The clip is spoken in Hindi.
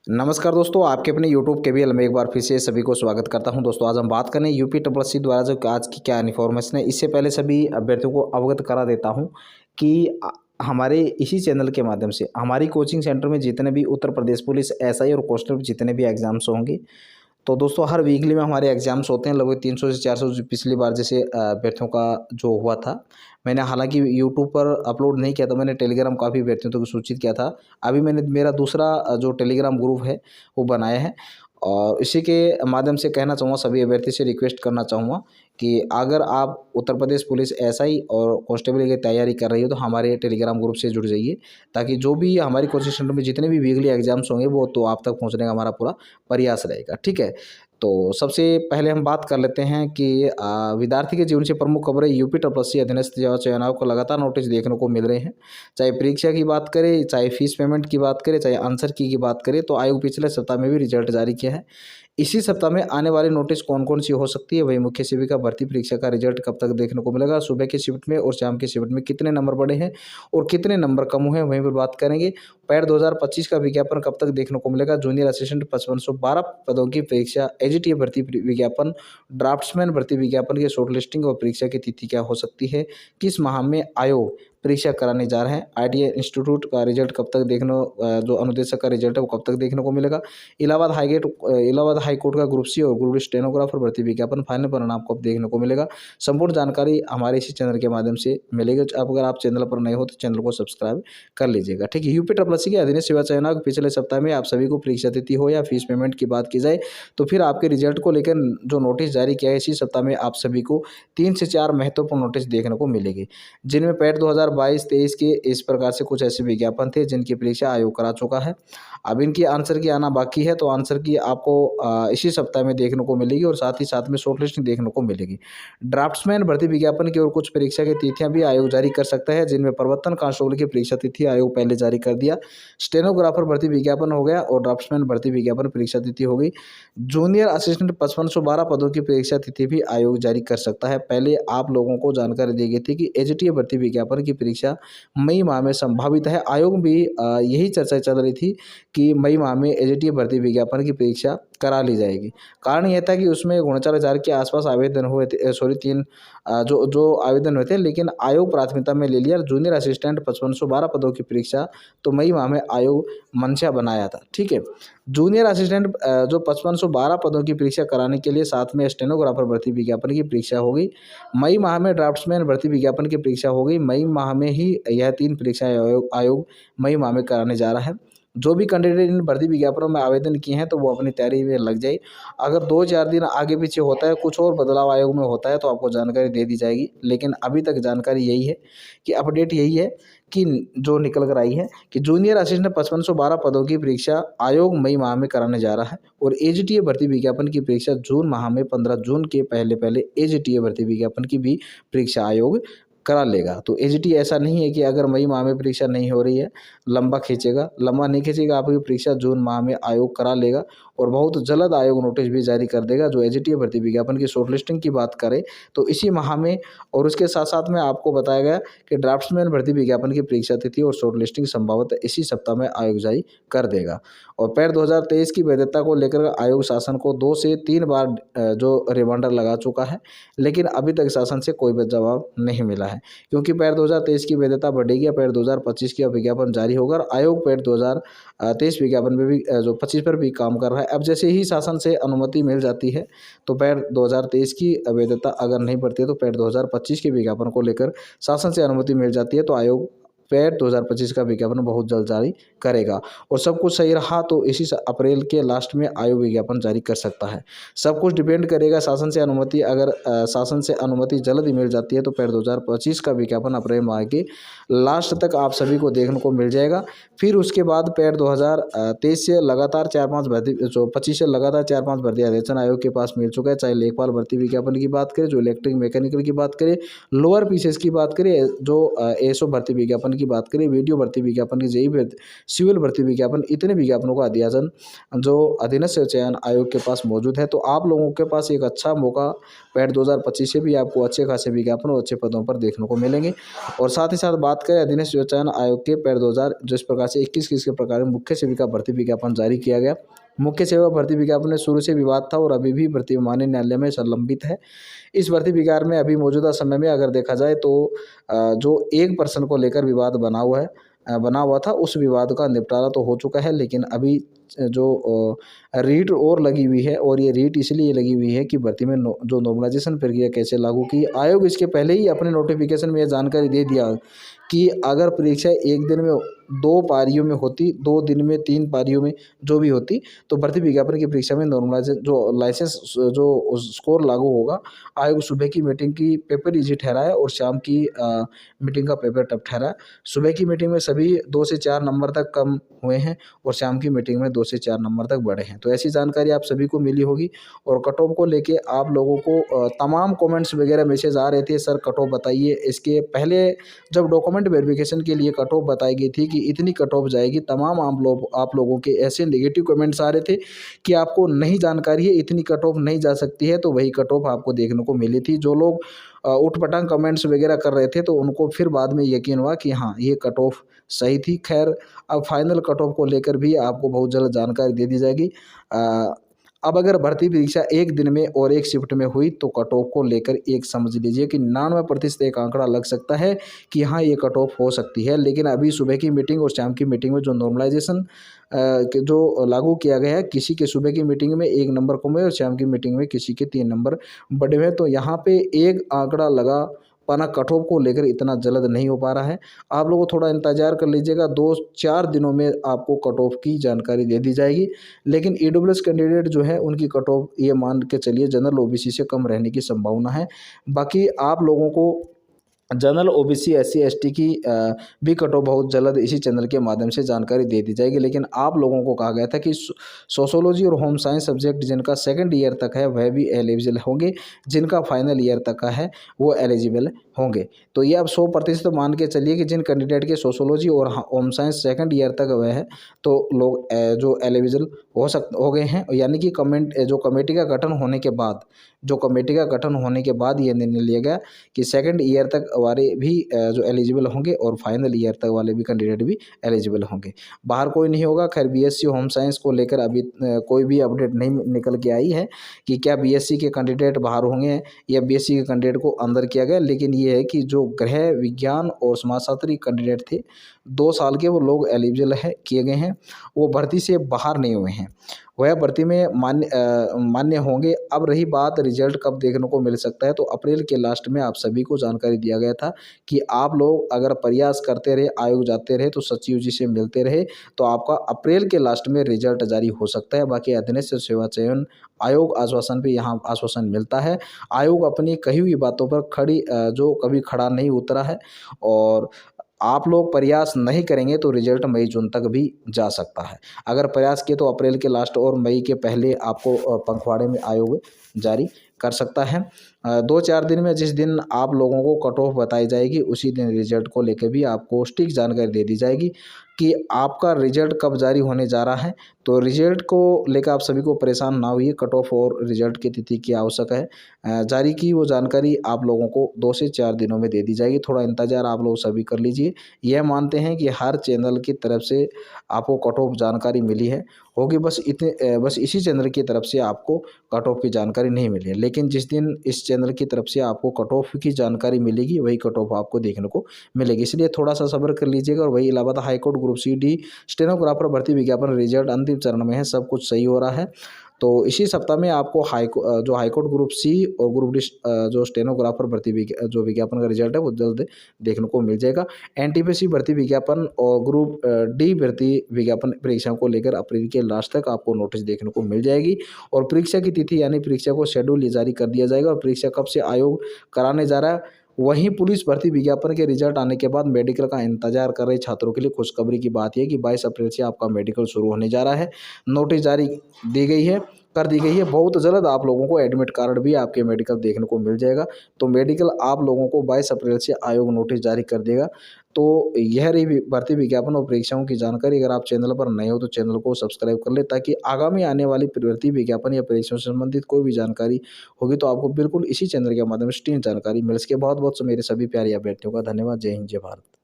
नमस्कार दोस्तों, आपके अपने यूट्यूब केबीएल में एक बार फिर से सभी को स्वागत करता हूं। दोस्तों आज हम बात करें यूपीएससी द्वारा जो आज की क्या इन्फॉर्मेशन है। इससे पहले सभी अभ्यर्थियों को अवगत करा देता हूं कि हमारे इसी चैनल के माध्यम से हमारी कोचिंग सेंटर में जितने भी उत्तर प्रदेश पुलिस एसआई और कांस्टेबल जितने भी एग्जाम्स होंगे, तो दोस्तों हर वीकली में हमारे एग्जाम्स होते हैं। लगभग 300 से 400 पिछली बार जैसे अभ्यर्थियों का जो हुआ था, मैंने हालांकि यूट्यूब पर अपलोड नहीं किया था, मैंने टेलीग्राम काफ़ी अभ्यर्थियों तक सूचित किया था। अभी मैंने मेरा दूसरा जो टेलीग्राम ग्रुप है वो बनाया है, और इसी के माध्यम से कहना चाहूँगा, सभी अभ्यर्थी से रिक्वेस्ट करना चाहूँगा कि अगर आप उत्तर प्रदेश पुलिस एसआई और कांस्टेबल की तैयारी कर रही हो तो हमारे टेलीग्राम ग्रुप से जुड़ जाइए, ताकि जो भी हमारी कोचिंग सेंटर में जितने भी वीकली एग्जाम्स होंगे वो तो आप तक पहुंचने का हमारा पूरा प्रयास रहेगा। ठीक है, तो सबसे पहले हम बात कर लेते हैं कि विद्यार्थी के जीवन से प्रमुख खबरें। यूपीएससी अधीनस्थ चयन आयोग को लगातार नोटिस देखने को मिल रहे हैं। चाहे परीक्षा की बात करें, चाहे फीस पेमेंट की बात करें, चाहे आंसर की बात करें, तो आयोग पिछले सप्ताह में भी रिजल्ट जारी किया है। इसी सप्ताह में आने वाली नोटिस कौन कौन सी हो सकती है, वही मुख्य सेविका भर्ती परीक्षा का रिजल्ट कब तक देखने को मिलेगा, सुबह की शिफ्ट में और शाम की शिफ्ट में कितने नंबर बढ़े हैं और कितने नंबर कम हुए हैं, वहीं पर बात करेंगे। पैड 2025 का विज्ञापन कब तक देखने को मिलेगा, जूनियर असिस्टेंट 5512 पदों की परीक्षा, एजीटीए भर्ती विज्ञापन, ड्राफ्ट्समैन भर्ती विज्ञापन की शॉर्ट लिस्टिंग और परीक्षा की तिथि क्या हो सकती है, किस माह में आयोग परीक्षा कराने जा रहे हैं, आईटीआई इंस्टीट्यूट का रिजल्ट कब तक जो अनुदेशक का रिजल्ट है वो कब तक देखने को मिलेगा, इलाहाबाद हाईकोर्ट का ग्रुप सी और ग्रुप डी स्टेनोग्राफर भर्ती विज्ञापन फाइनल परिणाम कब देखने को मिलेगा। संपूर्ण जानकारी हमारे इसी चैनल के माध्यम से मिलेगी। अगर आप चैनल पर नए हो तो चैनल को सब्सक्राइब कर लीजिएगा। ठीक है, यूपीएससी के अधीन सेवा चयन आयोग पिछले सप्ताह में आप सभी को परीक्षा तिथि हो या फीस पेमेंट की बात की जाए, तो फिर आपके रिजल्ट को लेकर जो नोटिस जारी किया है, इसी सप्ताह में आप सभी को 3 से 4 महत्वपूर्ण नोटिस देखने को मिलेगी, जिनमें पैड 2022-23 के इस प्रकार से कुछ ऐसे विज्ञापन थे जिनकी परीक्षा आयोग करा चुका है। अब इनकी आंसर की आना बाकी है, तो आंसर की आपको इसी सप्ताह में देखने को मिलेगी और साथ ही साथ में शॉर्ट लिस्टिंग देखने को मिलेगी। ड्राफ्ट्समैन भर्ती विज्ञापन की और कुछ परीक्षा की तिथियां भी आयोग जारी कर सकता है, जिनमें प्रवर्तन कांस्टेबल की परीक्षा तिथि आयोग पहले जारी कर दिया, स्टेनोग्राफर भर्ती विज्ञापन हो गया और ड्राफ्ट्समैन भर्ती विज्ञापन परीक्षा तिथि हो गई। जूनियर असिस्टेंट 5512 पदों की परीक्षा तिथि भी आयोग जारी कर सकता है। पहले आप लोगों को जानकारी दी गई थी कि एजीटीए भर्ती विज्ञापन की परीक्षा मई माह में संभावित है। आयोग भी यही चर्चा चल रही थी कि मई माह में एजीटीए भर्ती विज्ञापन की परीक्षा करा ली जाएगी। कारण यह था कि उसमें 39,000 के आसपास आवेदन हुए थे, सॉरी 3 जो आवेदन हुए थे, लेकिन आयोग प्राथमिकता में ले लिया। जूनियर असिस्टेंट 5512 पदों की परीक्षा तो मई माह में आयोग मंशा बनाया था। ठीक है, जूनियर असिस्टेंट जो 5512 पदों की परीक्षा कराने के लिए साथ में स्टेनोग्राफर भर्ती विज्ञापन की परीक्षा हो गई। मई माह में ड्राफ्ट्समैन भर्ती विज्ञापन की परीक्षा हो गई। मई माह में ही यह 3 परीक्षाएं आयोग मई माह में कराने जा रहा है। जो भी कैंडिडेट इन भर्ती विज्ञापनों में आवेदन किए हैं तो वो अपनी तैयारी में लग जाए। अगर 2-4 दिन आगे पीछे होता है, कुछ और बदलाव आयोग में होता है, तो आपको जानकारी दे दी जाएगी। लेकिन अभी तक जानकारी यही है कि अपडेट यही है कि जो निकल कर आई है कि जूनियर असिस्टेंट 5512 पदों की परीक्षा आयोग मई माह में कराने जा रहा है और एजीटीए भर्ती विज्ञापन की परीक्षा जून माह में 15 जून के पहले पहले एजीटीए भर्ती विज्ञापन की भी परीक्षा आयोग करा लेगा। तो एजीटी ऐसा नहीं है कि अगर मई माह में परीक्षा नहीं हो रही है लंबा खींचेगा, लंबा नहीं खींचेगा। आपकी परीक्षा जून माह में आयोग करा लेगा और बहुत जल्द आयोग नोटिस भी जारी कर देगा। जो एजीटी भर्ती विज्ञापन की शॉर्ट लिस्टिंग की बात करें तो इसी माह में, और उसके साथ साथ में आपको बताया गया कि ड्राफ्ट्समैन भर्ती विज्ञापन की परीक्षा तिथि और शॉर्ट लिस्टिंग संभवतः इसी सप्ताह में आयोग जारी कर देगा। और पैड 2023 की वैधता को लेकर आयोग शासन को 2 से 3 बार जो रिमाइंडर लगा चुका है, लेकिन अभी तक शासन से कोई जवाब नहीं मिला है, क्योंकि पैड 2023 की वैधता बढ़ेगी। पैड 2025 का विज्ञापन जारी होगा और आयोग पैड 2023 विज्ञापन में भी जो 25 पर भी काम कर रहा है। अब जैसे ही शासन से अनुमति मिल जाती है तो पैड 2023 की वैधता अगर नहीं बढ़ती है तो पैड 2025 के विज्ञापन को लेकर शासन से अनुमति मिल जाती है तो आयोग पैड 2025 का विज्ञापन बहुत जल्द जारी करेगा। और सब कुछ सही रहा तो इसी अप्रैल के लास्ट में आयोग विज्ञापन जारी कर सकता है। सब कुछ डिपेंड करेगा शासन से अनुमति, अगर शासन से अनुमति जल्द ही मिल जाती है तो पैड 2025 का विज्ञापन अप्रैल माह के लास्ट तक आप सभी को देखने को मिल जाएगा। फिर उसके बाद पैड 2023 से लगातार 4-5 भर्ती, जो 25 से लगातार 4-5 भर्ती आदेशन आयोग के पास मिल चुका है। चाहे लेखपाल भर्ती विज्ञापन की बात करें, जो इलेक्ट्रिक मैकेनिकल की बात करें, लोअर पीसेस की बात करें, जो एसओ भर्ती विज्ञापन की बात करें, वीडियो भर्ती विज्ञापन की, जेईई सिविल भर्ती विज्ञापन, इतने विज्ञापनों का अध्यासन जो अधीनस्थ चयन आयोग के पास मौजूद है। तो आप लोगों के पास एक अच्छा मौका पैट 2025 से भी आपको अच्छे खासे विज्ञापन और अच्छे पदों पर देखने को मिलेंगे। और साथ ही साथ बात करें अधीनस्थ चयन आयोग के पैट 2000 जिस प्रकार से 21 के प्रकार मुख्य सेविका भर्ती विज्ञापन जारी किया गया। मुख्य सेवा भर्ती विज्ञापन में शुरू से विवाद था और अभी भी भर्ती माननीय न्यायालय में संलंबित है। इस भर्ती विज्ञापन में अभी मौजूदा समय में अगर देखा जाए तो जो एक पर्सन को लेकर विवाद बना हुआ था, उस विवाद का निपटारा तो हो चुका है, लेकिन अभी जो रीट और लगी हुई है, और ये रीट इसलिए लगी हुई है कि भर्ती में जो नॉर्मलाइजेशन प्रक्रिया कैसे लागू की। आयोग इसके पहले ही अपने नोटिफिकेशन में यह जानकारी दे दिया कि अगर परीक्षा एक दिन में 2 पारियों में होती, 2 दिन में 3 पारियों में जो भी होती, तो भर्ती विज्ञापन की परीक्षा में नॉर्मलाइजेशन जो लाइसेंस जो स्कोर लागू होगा, आयोग सुबह की मीटिंग की पेपर इजी ठहराया और शाम की मीटिंग का पेपर टफ ठहराया। सुबह की मीटिंग में सभी 2 से 4 नंबर तक कम हुए हैं और शाम की मीटिंग में 2 से 4 नंबर तक बढ़े हैं। तो ऐसी जानकारी आप सभी को मिली होगी। और कट ऑफ को लेके आप लोगों को तमाम कमेंट्स वगैरह मैसेज आ रहे थे, सर कट ऑफ बताइए। इसके पहले जब डॉक्यूमेंट वेरिफिकेशन के लिए कट ऑफ बताई गई थी कि इतनी कट ऑफ जाएगी, तमाम आप लोगों के ऐसे नेगेटिव कमेंट्स आ रहे थे कि आपको नहीं जानकारी है, इतनी कट ऑफ नहीं जा सकती है। तो वही कट ऑफ आपको देखने को मिली थी। जो लोग उठपटांग कमेंट्स वगैरह कर रहे थे, तो उनको फिर बाद में यकीन हुआ कि हाँ, ये कट ऑफ सही थी। खैर, अब फाइनल कट ऑफ को लेकर भी आपको बहुत जल्द जानकारी दे दी जाएगी। अब अगर भर्ती परीक्षा एक दिन में और एक शिफ्ट में हुई तो कट ऑफ को लेकर एक समझ लीजिए कि 99% एक आंकड़ा लग सकता है कि हाँ, ये कट ऑफ हो सकती है। लेकिन अभी सुबह की मीटिंग और शाम की मीटिंग में जो नॉर्मलाइजेशन जो लागू किया गया है, किसी के सुबह की मीटिंग में 1 नंबर कम है और शाम की मीटिंग में किसी के 3 नंबर बढ़े हुए हैं। तो यहाँ पे एक आंकड़ा लगा पाना कट ऑफ को लेकर इतना जल्द नहीं हो पा रहा है। आप लोगों को थोड़ा इंतज़ार कर लीजिएगा, 2-4 दिनों में आपको कट ऑफ की जानकारी दे दी जाएगी। लेकिन ईडब्ल्यूएस कैंडिडेट जो है, उनकी कट ऑफ ये मान के चलिए जनरल ओबीसी से कम रहने की संभावना है। बाकी आप लोगों को जनरल ओबीसी एससी एसटी की भी कट ऑफ बहुत जल्द इसी चैनल के माध्यम से जानकारी दे दी जाएगी। लेकिन आप लोगों को कहा गया था कि सोशोलॉजी और होम साइंस सब्जेक्ट जिनका सेकंड ईयर तक है वह भी एलिजिबल होंगे, जिनका फाइनल ईयर तक का है वो एलिजिबल होंगे। तो ये अब 100% मान के चलिए कि जिन कैंडिडेट के सोशोलॉजी और होम साइंस सेकंड ईयर तक वह है, तो लोग जो एलिजिबल हो गए हैं। यानी कि कमेटी का गठन होने के बाद ये निर्णय लिया गया कि सेकंड ईयर तक वाले भी जो एलिजिबल होंगे और फाइनल ईयर तक वाले भी कैंडिडेट भी एलिजिबल होंगे। बाहर कोई नहीं होगा। खैर, बीएससी होम साइंस को लेकर अभी कोई भी अपडेट नहीं निकल के आई है कि क्या बीएससी के कैंडिडेट बाहर होंगे या बीएससी के कैंडिडेट को अंदर किया गया। लेकिन ये है कि जो गृह विज्ञान और समाजशास्त्री कैंडिडेट थे 2 साल के, वो लोग एलिजिबल किए गए हैं, वो भर्ती से बाहर नहीं हुए हैं, वह भर्ती में मान्य होंगे। अब रही बात रिजल्ट कब देखने को मिल सकता है, तो अप्रैल के लास्ट में आप सभी को जानकारी दिया गया था कि आप लोग अगर प्रयास करते रहे, आयोग जाते रहे, तो सचिव जी से मिलते रहे, तो आपका अप्रैल के लास्ट में रिजल्ट जारी हो सकता है। बाकी अधीनस्थ सेवा चयन आयोग आश्वासन पे यहाँ आश्वासन मिलता है। आयोग अपनी कही हुई बातों पर जो कभी खड़ा नहीं उतरा है, और आप लोग प्रयास नहीं करेंगे तो रिजल्ट मई जून तक भी जा सकता है। अगर प्रयास किए तो अप्रैल के लास्ट और मई के पहले आपको पंखवाड़े में आयोग जारी कर सकता है। 2-4 दिन में जिस दिन आप लोगों को कट ऑफ बताई जाएगी, उसी दिन रिजल्ट को लेकर भी आपको सटीक जानकारी दे दी जाएगी कि आपका रिजल्ट कब जारी होने जा रहा है। तो रिजल्ट को लेकर आप सभी को परेशान ना होइए। कट ऑफ और रिजल्ट की तिथि की आवश्यक है जारी की वो जानकारी आप लोगों को 2 से 4 दिनों में दे दी जाएगी। थोड़ा इंतज़ार आप लोग सभी कर लीजिए। यह मानते हैं कि हर चैनल की तरफ से आपको कट ऑफ जानकारी मिली होगी, बस इसी चैनल की तरफ से आपको कट ऑफ की जानकारी नहीं मिली है। लेकिन जिस दिन इस चैनल की तरफ से आपको कट ऑफ की जानकारी मिलेगी, वही कट ऑफ आपको देखने को मिलेगी। इसलिए थोड़ा सा सब्र कर लीजिएगा। और वही Allahabad high court group C D stenographer भर्ती विज्ञापन रिजल्ट अंतिम चरण में है, सब कुछ सही हो रहा है। तो इसी सप्ताह में आपको जो हाईकोर्ट ग्रुप सी और ग्रुप डी जो स्टेनोग्राफर भर्ती जो विज्ञापन का रिजल्ट है वो जल्द देखने को मिल जाएगा। एनटीपीसी भर्ती विज्ञापन और ग्रुप डी भर्ती विज्ञापन परीक्षाओं को लेकर अप्रैल के लास्ट तक आपको नोटिस देखने को मिल जाएगी। और परीक्षा की तिथि यानी परीक्षा को शेड्यूल जारी कर दिया जाएगा। और परीक्षा कब से आयोग कराने जा रहा है, वहीं पुलिस भर्ती विज्ञापन के रिजल्ट आने के बाद मेडिकल का इंतजार कर रहे छात्रों के लिए खुशखबरी की बात यह है कि 22 अप्रैल से आपका मेडिकल शुरू होने जा रहा है। नोटिस जारी कर दी गई है। बहुत जल्द आप लोगों को एडमिट कार्ड भी आपके मेडिकल देखने को मिल जाएगा। तो मेडिकल आप लोगों को 22 अप्रैल से आयोग नोटिस जारी कर देगा। तो यह रही भर्ती विज्ञापन और परीक्षाओं की जानकारी। अगर आप चैनल पर नए हो तो चैनल को सब्सक्राइब कर ले, ताकि आगामी आने वाली भर्ती विज्ञापन या परीक्षाओं से संबंधित कोई भी जानकारी होगी तो आपको बिल्कुल इसी चैनल के माध्यम से जानकारी मिल सके। बहुत बहुत मेरे सभी प्यारे अभ्यर्थियों का धन्यवाद। जय हिंद, जय भारत।